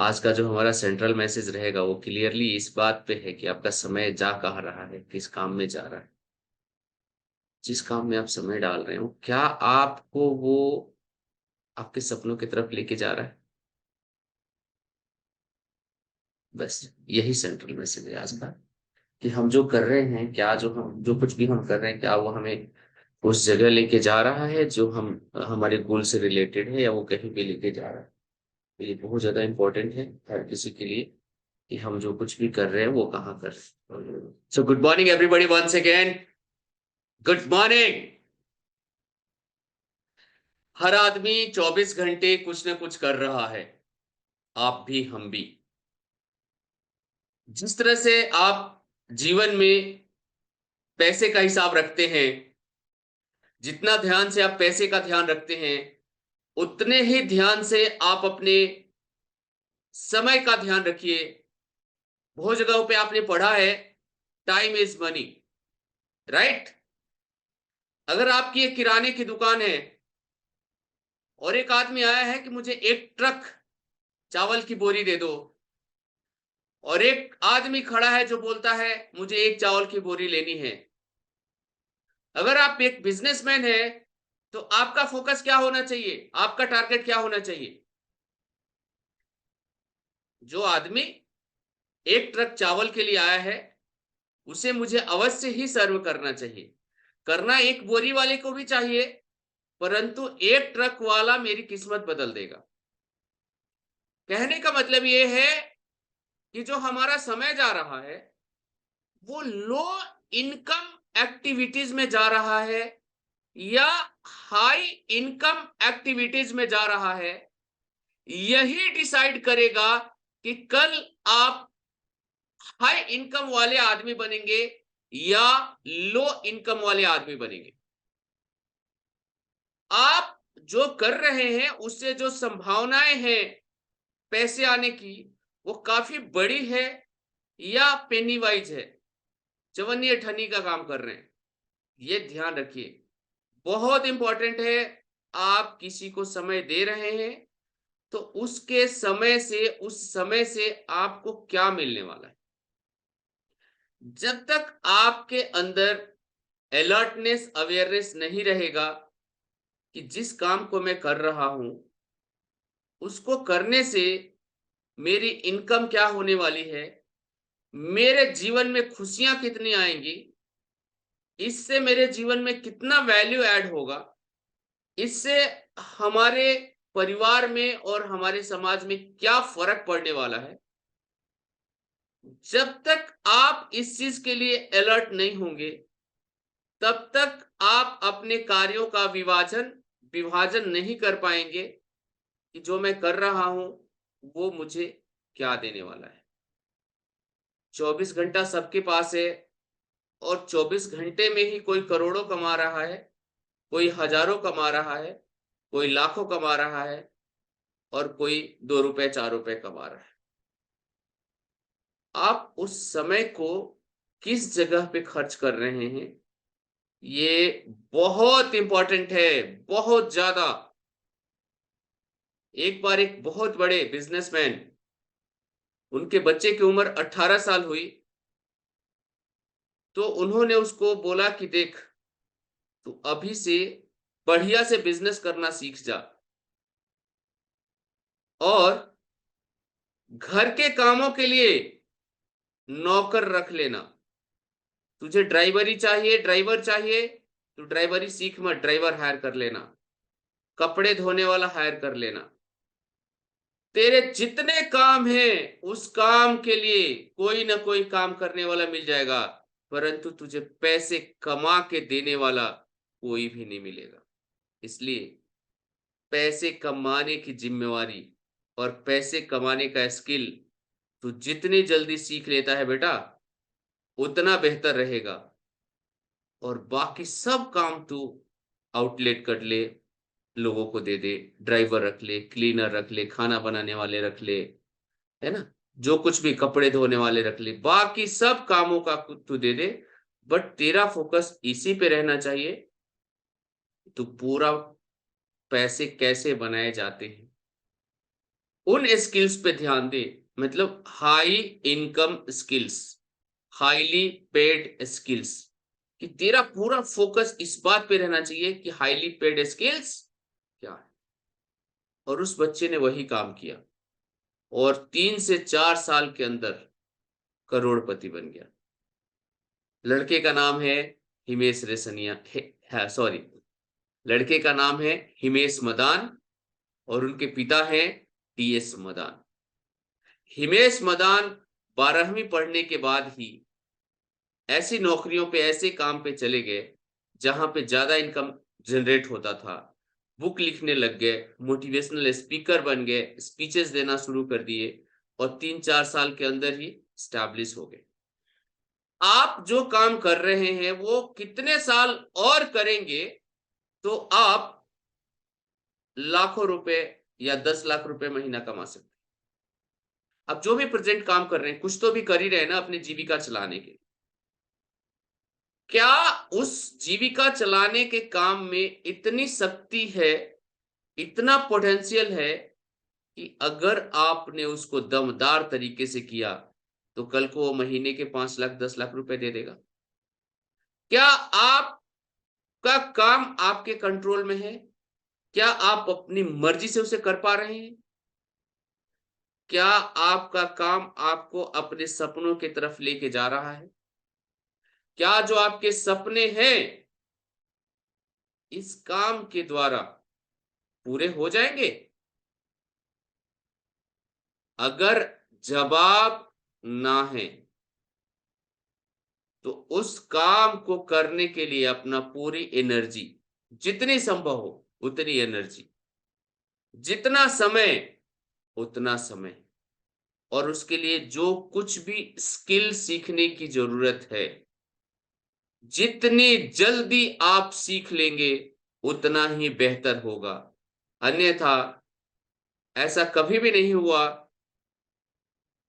आज का जो हमारा सेंट्रल मैसेज रहेगा वो क्लियरली इस बात पे है कि आपका समय जा कहाँ रहा है, किस काम में जा रहा है। जिस काम में आप समय डाल रहे हो, क्या आपको वो आपके सपनों की तरफ लेके जा रहा है? बस यही सेंट्रल मैसेज है आज का, कि हम जो कर रहे हैं, क्या जो कुछ भी हम कर रहे हैं, क्या वो हमें उस जगह लेके जा रहा है जो हम हमारे गोल से रिलेटेड है, या वो कहीं भी लेके जा रहा है। तो ये बहुत ज्यादा इंपॉर्टेंट है हर किसी के लिए, कि हम जो कुछ भी कर रहे हैं वो कहाँ कर रहे हैं। So good morning everybody, once again good morning. हर आदमी 24 घंटे कुछ ना कुछ कर रहा है, आप भी हम भी। जिस तरह से आप जीवन में पैसे का हिसाब रखते हैं, जितना ध्यान से आप पैसे का ध्यान रखते हैं, उतने ही ध्यान से आप अपने समय का ध्यान रखिए। बहुत जगहों पे आपने पढ़ा है, टाइम इज मनी, राइट। अगर आपकी एक किराने की दुकान है और एक आदमी आया है कि मुझे एक ट्रक चावल की बोरी दे दो, और एक आदमी खड़ा है जो बोलता है मुझे एक चावल की बोरी लेनी है। अगर आप एक बिजनेसमैन है तो आपका फोकस क्या होना चाहिए, आपका टारगेट क्या होना चाहिए? जो आदमी एक ट्रक चावल के लिए आया है, उसे मुझे अवश्य ही सर्व करना चाहिए। करना एक बोरी वाले को भी चाहिए, परंतु एक ट्रक वाला मेरी किस्मत बदल देगा। कहने का मतलब ये है कि जो हमारा समय जा रहा है वो लो इनकम एक्टिविटीज में जा रहा है या हाई इनकम एक्टिविटीज में जा रहा है, यही डिसाइड करेगा कि कल आप हाई इनकम वाले आदमी बनेंगे या लो इनकम वाले आदमी बनेंगे। आप जो कर रहे हैं उससे जो संभावनाएं हैं पैसे आने की, वो काफी बड़ी है या पेनी वाइज है, चवन्नी अठन्नी का काम कर रहे हैं। ये ध्यान रखिए, बहुत इंपॉर्टेंट है। आप किसी को समय दे रहे हैं तो उस समय से आपको क्या मिलने वाला है। जब तक आपके अंदर अलर्टनेस अवेयरनेस नहीं रहेगा कि जिस काम को मैं कर रहा हूं उसको करने से मेरी इनकम क्या होने वाली है, मेरे जीवन में खुशियां कितनी आएंगी, इससे मेरे जीवन में कितना वैल्यू ऐड होगा, इससे हमारे परिवार में और हमारे समाज में क्या फर्क पड़ने वाला है, जब तक आप इस चीज के लिए अलर्ट नहीं होंगे तब तक आप अपने कार्यों का विभाजन नहीं कर पाएंगे कि जो मैं कर रहा हूं वो मुझे क्या देने वाला है। 24 घंटा सबके पास है, और 24 घंटे में ही कोई करोड़ों कमा रहा है, कोई हजारों कमा रहा है, कोई लाखों कमा रहा है, और कोई 2 रुपए 4 रुपए कमा रहा है। आप उस समय को किस जगह पे खर्च कर रहे हैं, ये बहुत इंपॉर्टेंट है, बहुत ज्यादा। एक बार एक बहुत बड़े बिजनेसमैन, उनके बच्चे की उम्र 18 साल हुई, तो उन्होंने उसको बोला कि देख, तू अभी से बढ़िया से बिजनेस करना सीख जा, और घर के कामों के लिए नौकर रख लेना। तुझे ड्राइवर चाहिए तो ड्राइवरी सीख मत, ड्राइवर हायर कर लेना। कपड़े धोने वाला हायर कर लेना। तेरे जितने काम हैं उस काम के लिए कोई ना कोई काम करने वाला मिल जाएगा, परंतु तुझे पैसे कमा के देने वाला कोई भी नहीं मिलेगा। इसलिए पैसे कमाने की जिम्मेवारी और पैसे कमाने का स्किल तू जितनी जल्दी सीख लेता है बेटा, उतना बेहतर रहेगा। और बाकी सब काम तू आउटलेट कर ले, लोगों को दे दे, ड्राइवर रख ले, क्लीनर रख ले, खाना बनाने वाले रख ले, है ना, जो कुछ भी कपड़े धोने वाले रख ले, बाकी सब कामों का तू दे दे। बट तेरा फोकस इसी पे रहना चाहिए, तू पूरा पैसे कैसे बनाए जाते हैं, उन स्किल्स पे ध्यान दे, मतलब high income skills, highly paid skills, कि तेरा पूरा फोकस इस बात पे रहना चाहिए कि हाईली पेड स्किल्स क्या है। और उस बच्चे ने वही काम किया और 3 से 4 साल के अंदर करोड़पति बन गया। लड़के का नाम है हिमेश रेशमिया है, सॉरी, लड़के का नाम है हिमेश मदान और उनके पिता हैं टीएस मदान। हिमेश मदान 12वीं पढ़ने के बाद ही ऐसी नौकरियों पे, ऐसे काम पे चले गए जहां पे ज्यादा इनकम जनरेट होता था। बुक लिखने लग गए, मोटिवेशनल स्पीकर बन गए, स्पीचेस देना शुरू कर दिए और 3-4 साल के अंदर ही स्टैब्लिश हो गए। आप जो काम कर रहे हैं वो कितने साल और करेंगे तो आप लाखों रुपए या 10 लाख रुपए महीना कमा सकते हैं। अब जो भी प्रेजेंट काम कर रहे हैं कुछ तो भी कर ही रहे हैं ना अपनी जीविका चलाने के। क्या उस जीविका चलाने के काम में इतनी शक्ति है, इतना पोटेंशियल है कि अगर आपने उसको दमदार तरीके से किया तो कल को वो महीने के 5 लाख 10 लाख रुपए दे देगा? क्या आपका काम आपके कंट्रोल में है? क्या आप अपनी मर्जी से उसे कर पा रहे हैं? क्या आपका काम आपको अपने सपनों की तरफ लेके जा रहा है? क्या जो आपके सपने हैं इस काम के द्वारा पूरे हो जाएंगे? अगर जवाब ना है तो उस काम को करने के लिए अपना पूरी एनर्जी, जितनी संभव हो उतनी एनर्जी, जितना समय उतना समय, और उसके लिए जो कुछ भी स्किल सीखने की जरूरत है जितनी जल्दी आप सीख लेंगे उतना ही बेहतर होगा। अन्यथा ऐसा कभी भी नहीं हुआ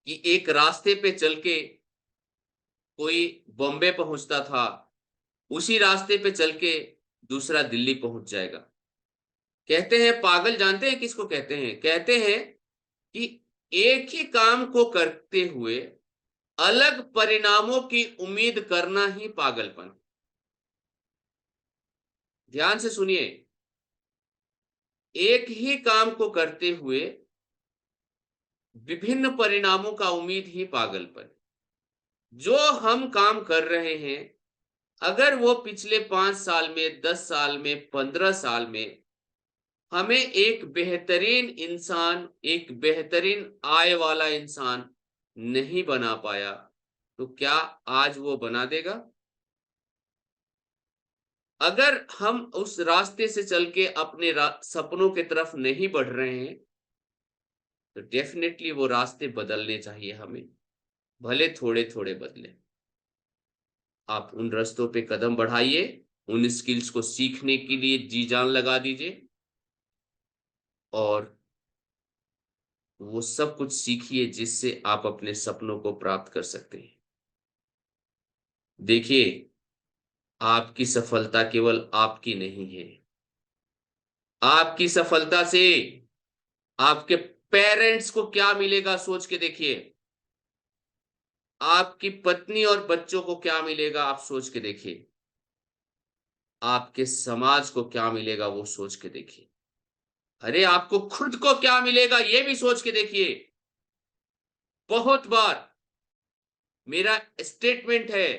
कि एक रास्ते पे चल के कोई बॉम्बे पहुंचता था, उसी रास्ते पे चल के दूसरा दिल्ली पहुंच जाएगा। कहते हैं पागल, जानते हैं किसको कहते हैं? कहते हैं कि एक ही काम को करते हुए अलग परिणामों की उम्मीद करना ही पागलपन। ध्यान से सुनिए, एक ही काम को करते हुए विभिन्न परिणामों का उम्मीद ही पागलपन। जो हम काम कर रहे हैं अगर वो पिछले 5 साल में, 10 साल में, 15 साल में हमें एक बेहतरीन इंसान, एक बेहतरीन आय वाला इंसान नहीं बना पाया तो क्या आज वो बना देगा? अगर हम उस रास्ते से चल के अपने सपनों की तरफ नहीं बढ़ रहे हैं तो डेफिनेटली वो रास्ते बदलने चाहिए हमें, भले थोड़े थोड़े बदले। आप उन रास्तों पे कदम बढ़ाइए, उन स्किल्स को सीखने के लिए जी जान लगा दीजिए और वो सब कुछ सीखिए जिससे आप अपने सपनों को प्राप्त कर सकते हैं। देखिए, आपकी सफलता केवल आपकी नहीं है, आपकी सफलता से आपके पेरेंट्स को क्या मिलेगा सोच के देखिए, आपकी पत्नी और बच्चों को क्या मिलेगा आप सोच के देखिए, आपके समाज को क्या मिलेगा वो सोच के देखिए, अरे आपको खुद को क्या मिलेगा ये भी सोच के देखिए। बहुत बार मेरा स्टेटमेंट है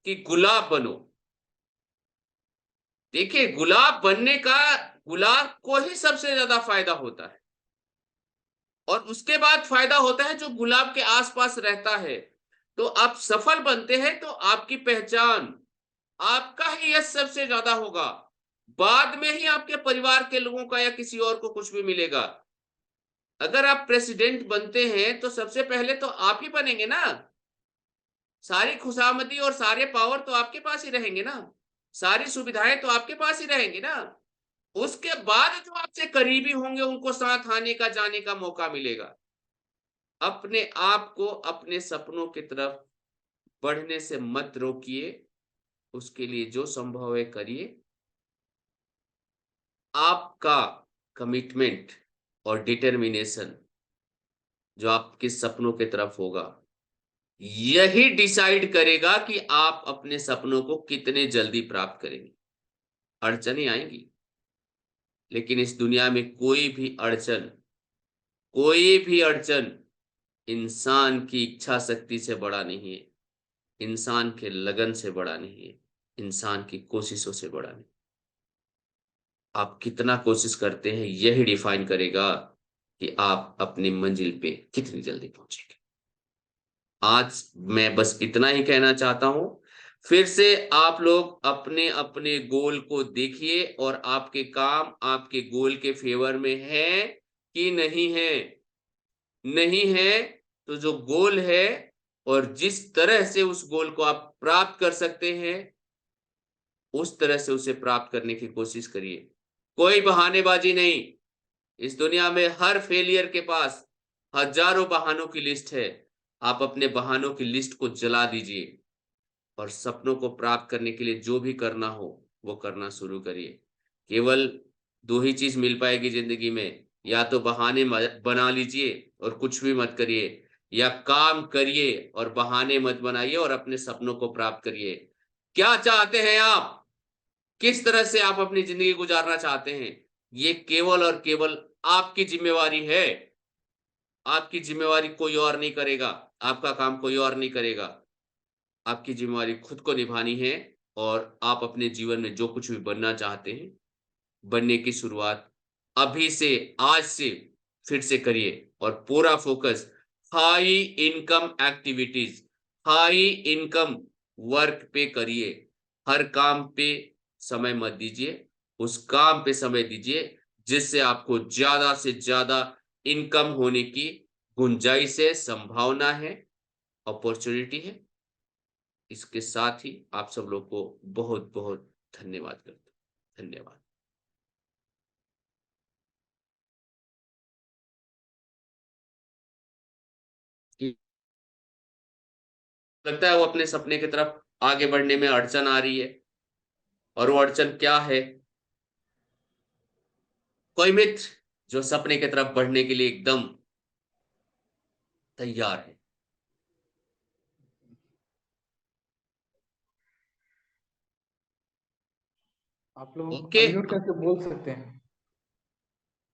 कि गुलाब बनो। देखिए, गुलाब बनने का गुलाब को ही सबसे ज्यादा फायदा होता है और उसके बाद फायदा होता है जो गुलाब के आसपास रहता है। तो आप सफल बनते हैं तो आपकी पहचान, आपका ही यश सबसे ज्यादा होगा, बाद में ही आपके परिवार के लोगों का या किसी और को कुछ भी मिलेगा। अगर आप प्रेसिडेंट बनते हैं तो सबसे पहले तो आप ही बनेंगे ना, सारी खुशामदी और सारे पावर तो आपके पास ही रहेंगे ना, सारी सुविधाएं तो आपके पास ही रहेंगी ना। उसके बाद जो आपसे करीबी होंगे उनको साथ आने का, जाने का मौका मिलेगा। अपने आप को अपने सपनों की तरफ बढ़ने से मत रोकिए, उसके लिए जो संभव है करिए। आपका कमिटमेंट और डिटर्मिनेशन जो आपके सपनों की तरफ होगा, यही डिसाइड करेगा कि आप अपने सपनों को कितने जल्दी प्राप्त करेंगे। अड़चनें आएंगी, लेकिन इस दुनिया में कोई भी अड़चन इंसान की इच्छा शक्ति से बड़ा नहीं है, इंसान के लगन से बड़ा नहीं है, इंसान की कोशिशों से बड़ा नहीं। आप कितना कोशिश करते हैं यही डिफाइन करेगा कि आप अपनी मंजिल पे कितनी जल्दी पहुंचेंगे। आज मैं बस इतना ही कहना चाहता हूं। फिर से आप लोग अपने अपने गोल को देखिए और आपके काम आपके गोल के फेवर में है कि नहीं है। नहीं है तो जो गोल है और जिस तरह से उस गोल को आप प्राप्त कर सकते हैं, उस तरह से उसे प्राप्त करने की कोशिश करिए। कोई बहानेबाजी नहीं। इस दुनिया में हर फेलियर के पास हजारों बहानों की लिस्ट है। आप अपने बहानों की लिस्ट को जला दीजिए और सपनों को प्राप्त करने के लिए जो भी करना हो वो करना शुरू करिए। केवल दो ही चीज मिल पाएगी जिंदगी में, या तो बहाने बना लीजिए और कुछ भी मत करिए, या काम करिए और बहाने मत बनाइए और अपने सपनों को प्राप्त करिए। क्या चाहते हैं आप? किस तरह से आप अपनी जिंदगी गुजारना चाहते हैं? ये केवल और केवल आपकी जिम्मेवारी है। आपकी जिम्मेवारी कोई और नहीं करेगा, आपका काम कोई और नहीं करेगा। आपकी जिम्मेवारी खुद को निभानी है और आप अपने जीवन में जो कुछ भी बनना चाहते हैं, बनने की शुरुआत अभी से, आज से फिर से करिए और पूरा focus high income activities, high income work पे करिए। हर काम पे समय मत दीजिए, उस काम पे समय दीजिए जिससे आपको ज्यादा से ज्यादा इनकम होने की गुंजाइश है, संभावना है, अपॉर्चुनिटी है। इसके साथ ही आप सब लोग को बहुत बहुत धन्यवाद करता हूं। धन्यवाद। लगता है वो अपने सपने की तरफ आगे बढ़ने में अड़चन आ रही है, और वो अड़चन क्या है? कोई मित्र जो सपने की तरफ बढ़ने के लिए एकदम तैयार है। आप लोग ओके, अनम्यूट करके बोल सकते हैं।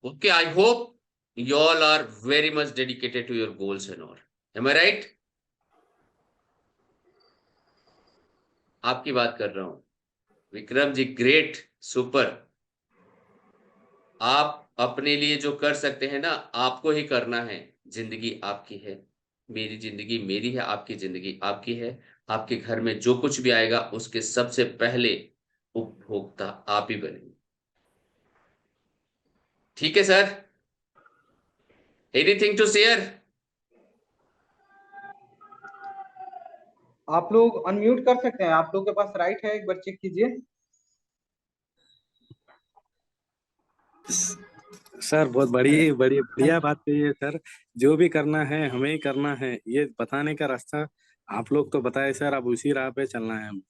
Okay, I hope you all are very much dedicated to your goals and all. Am I right? आपकी बात कर रहा हूं। Vikram ji, great, super. आप अपने लिए जो कर सकते हैं ना, आपको ही करना है। जिंदगी आपकी है, मेरी जिंदगी मेरी है, आपकी जिंदगी आपकी है। आपके घर में जो कुछ भी आएगा उसके सबसे पहले उपभोक्ता आप ही बनेंगे। ठीक है सर? Anything to share? आप लोग अनम्यूट कर सकते हैं, आप लोग के पास राइट है, एक बार चेक कीजिए। सर बहुत बड़ी बड़ी बढ़िया बात कही है सर। जो भी करना है हमें ही करना है, ये बताने का रास्ता आप लोग तो बताए सर, अब उसी राह पे चलना है हम।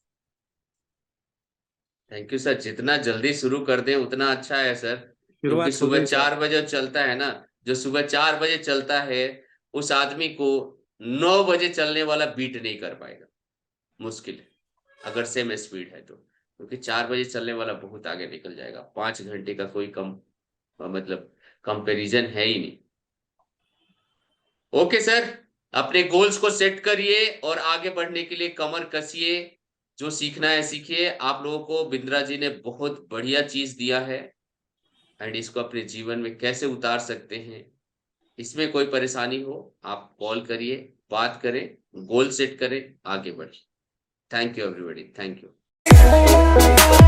Thank you sir. जितना जल्दी शुरू कर दें उतना अच्छा है सर, क्योंकि शुरुआत हो सुबह गई सर। 4 बजे चलता है ना, जो सुबह 4 बजे चलता है उस आदमी को 9 बजे चलने वाला बीट नहीं कर पाएगा। मुश्किल है, अगर सेम स्पीड है तो, क्योंकि 4 बजे चलने वाला बहुत आगे निकल जाएगा। 5 घंटे का कोई कम मतलब कंपैरिजन है ही नहीं। ओके सर, अपने गोल्स को सेट करिए और आगे बढ़ने के लिए कमर कसिए। जो सीखना है सीखिए। आप लोगों को बिंद्रा जी ने बहुत बढ़िया चीज दिया है, एंड इसको अपने जीवन में कैसे उतार सकते हैं, इसमें कोई परेशानी हो आप कॉल करिए, बात करें, गोल सेट करें, आगे बढ़िए। Thank you everybody, thank you.